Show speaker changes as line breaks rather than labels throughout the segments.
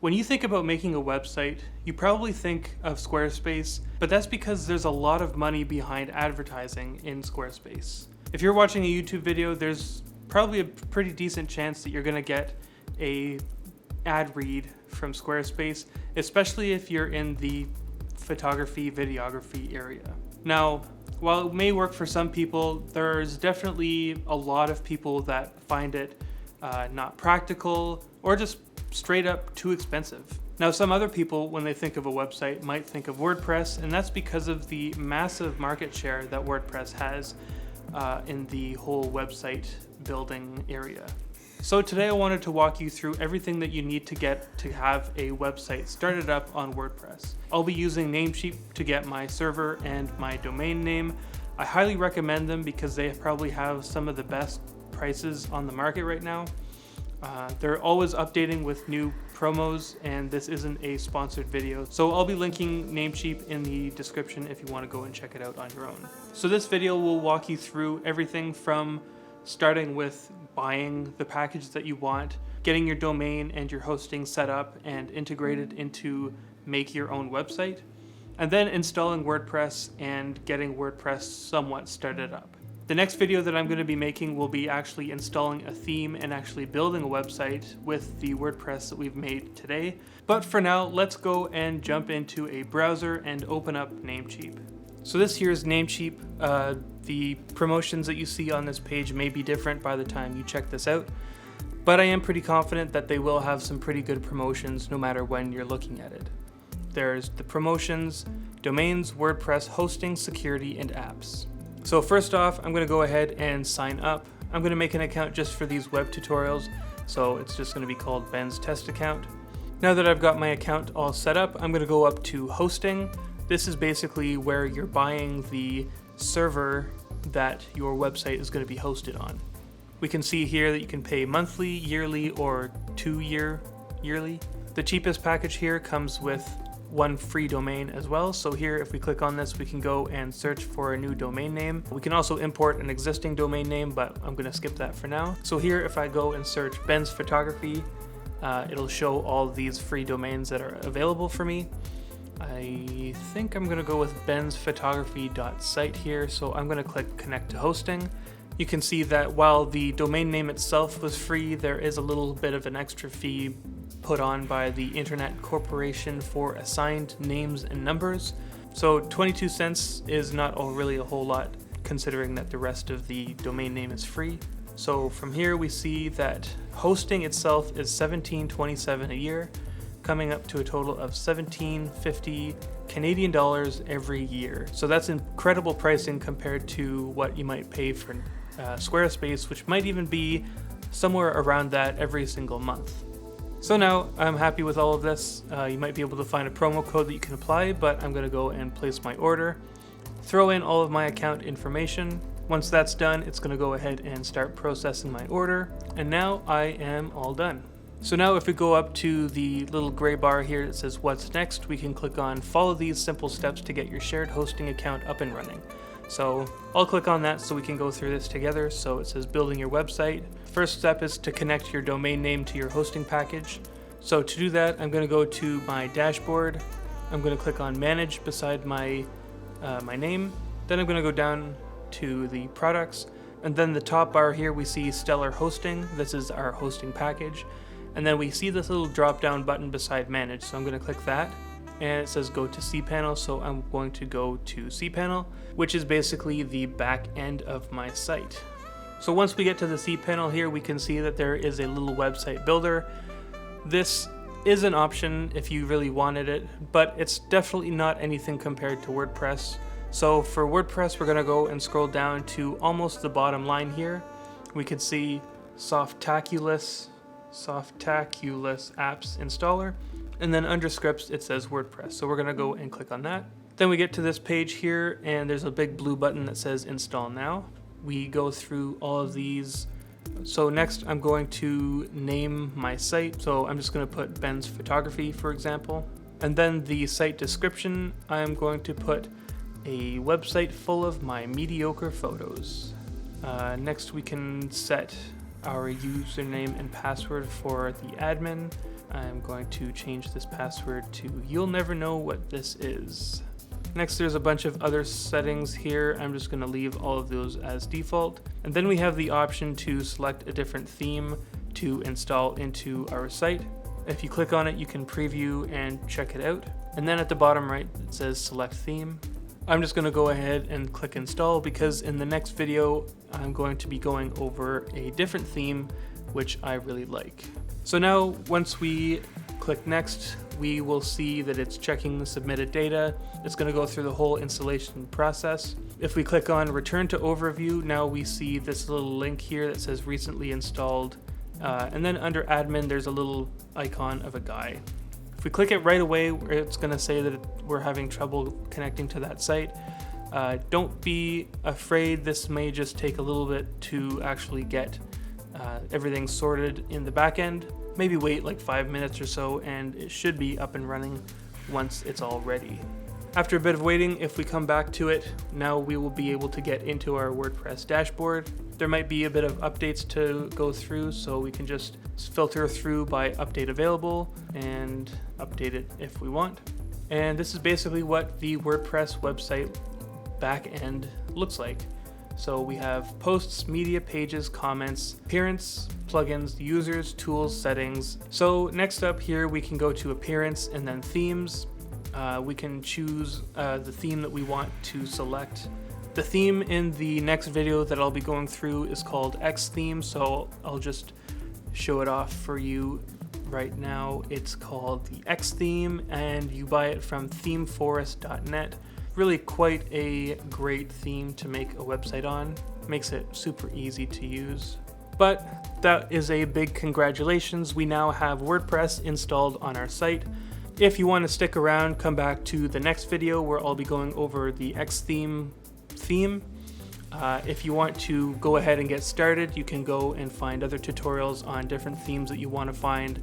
When you think about making a website, you probably think of Squarespace, but that's because there's a lot of money behind advertising in Squarespace. If you're watching a YouTube video, there's probably a pretty decent chance that you're going to get a ad read from Squarespace, especially if you're in the photography, videography area. Now, while it may work for some people, there's definitely a lot of people that find it not practical or just straight up too expensive. Now, some other people, when they think of a website, might think of WordPress, and that's because of the massive market share that WordPress has in the whole website building area. So today I wanted to walk you through everything that you need to get to have a website started up on WordPress. I'll be using Namecheap to get my server and my domain name. I highly recommend them because they probably have some of the best prices on the market right now. They're always updating with new promos, and this isn't a sponsored video. So I'll be linking Namecheap in the description if you want to go and check it out on your own. So this video will walk you through everything from starting with buying the package that you want, getting your domain and your hosting set up and integrated into make your own website, and then installing WordPress and getting WordPress somewhat started up. The next video that I'm going to be making will be actually installing a theme and actually building a website with the WordPress that we've made today. But for now, let's go and jump into a browser and open up Namecheap. So this here is Namecheap. The promotions that you see on this page may be different by the time you check this out, but I am pretty confident that they will have some pretty good promotions no matter when you're looking at it. There's the promotions, domains, WordPress, hosting, security, and apps. So first off, I'm going to go ahead and sign up. I'm going to make an account just for these web tutorials, so it's just going to be called Ben's Test Account. Now that I've got my account all set up, I'm going to go up to hosting. This is basically where you're buying the server that your website is going to be hosted on. We can see here that you can pay monthly, yearly, or 2-year yearly. The cheapest package here comes with one free domain as well. So here, if we click on this, we can go and search for a new domain name. We can also import an existing domain name, but I'm going to skip that for now. So here, if I go and search Ben's Photography, it'll show all these free domains that are available for me. I think I'm going to go with bensphotography.site here, so I'm going to click connect to hosting. You can see that while the domain name itself was free, there is a little bit of an extra fee put on by the Internet Corporation for assigned names and numbers. So 22 cents is not really a whole lot considering that the rest of the domain name is free. So from here we see that hosting itself is $17.27 a year, coming up to a total of $17.50 Canadian dollars every year. So that's incredible pricing compared to what you might pay for Squarespace, which might even be somewhere around that every single month. So now I'm happy with all of this. You might be able to find a promo code that you can apply, but I'm going to go and place my order, throw in all of my account information. Once that's done, it's going to go ahead and start processing my order. And now I am all done. So now if we go up to the little gray bar here that says what's next, we can click on follow these simple steps to get your shared hosting account up and running. So I'll click on that so we can go through this together. So it says building your website. First step is to connect your domain name to your hosting package. So to do that, I'm going to go to my dashboard. I'm going to click on manage beside my name. Then I'm going to go down to the products. And then the top bar here, we see Stellar Hosting. This is our hosting package. And then we see this little drop down button beside manage. So I'm going to click that. And it says go to cPanel, so I'm going to go to cPanel, which is basically the back end of my site. So once we get to the cPanel here, we can see that there is a little website builder. This is an option if you really wanted it, but it's definitely not anything compared to WordPress. So for WordPress, we're going to go and scroll down to almost the bottom line here. We can see Softaculous Apps Installer. And then under scripts, it says WordPress. So we're going to go and click on that. Then we get to this page here, and there's a big blue button that says Install Now. We go through all of these. So next, I'm going to name my site. So I'm just going to put Ben's Photography, for example. And then the site description, I'm going to put a website full of my mediocre photos. Next, we can set our username and password for the admin. I'm going to change this password to "you'll never know what this is." Next, there's a bunch of other settings here. I'm just going to leave all of those as default. And then we have the option to select a different theme to install into our site. If you click on it, you can preview and check it out. And then at the bottom right, it says select theme. I'm just going to go ahead and click install because in the next video, I'm going to be going over a different theme, which I really like. So now, once we click next, we will see that it's checking the submitted data. It's going to go through the whole installation process. If we click on return to overview, now we see this little link here that says recently installed. And then under admin, there's a little icon of a guy. If we click it right away, it's going to say that we're having trouble connecting to that site. Don't be afraid, this may just take a little bit to actually get everything sorted in the back end. Maybe wait like 5 minutes or so and it should be up and running once it's all ready. After a bit of waiting, if we come back to it, now we will be able to get into our WordPress dashboard. There might be a bit of updates to go through, so we can just filter through by update available and update it if we want. And this is basically what the WordPress website backend looks like. So we have posts, media, pages, comments, appearance, plugins, users, tools, settings. So next up here, we can go to appearance and then themes. We can choose the theme that we want to select. The theme in the next video that I'll be going through is called X theme, so I'll just show it off for you right now. It's called the X theme and you buy it from themeforest.net. Really quite a great theme to make a website on. Makes it super easy to use. But that is a big congratulations. We now have WordPress installed on our site. If you want to stick around, come back to the next video where I'll be going over the X theme. If you want to go ahead and get started, you can go and find other tutorials on different themes that you want to find.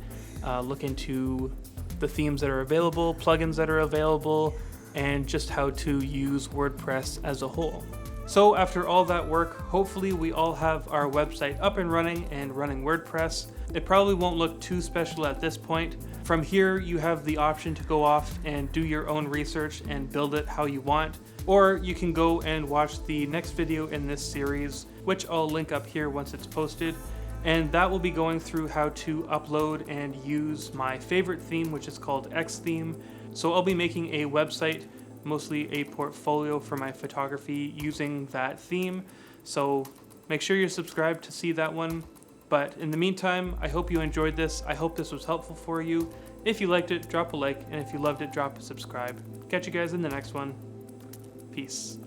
Look into the themes that are available, plugins that are available, and just how to use WordPress as a whole. So after all that work, hopefully we all have our website up and running WordPress. It probably won't look too special at this point. From here, you have the option to go off and do your own research and build it how you want. Or you can go and watch the next video in this series, which I'll link up here once it's posted. And that will be going through how to upload and use my favorite theme, which is called X theme. So I'll be making a website, mostly a portfolio for my photography using that theme. So make sure you're subscribed to see that one. But in the meantime, I hope you enjoyed this. I hope this was helpful for you. If you liked it, drop a like, and if you loved it, drop a subscribe. Catch you guys in the next one. Peace.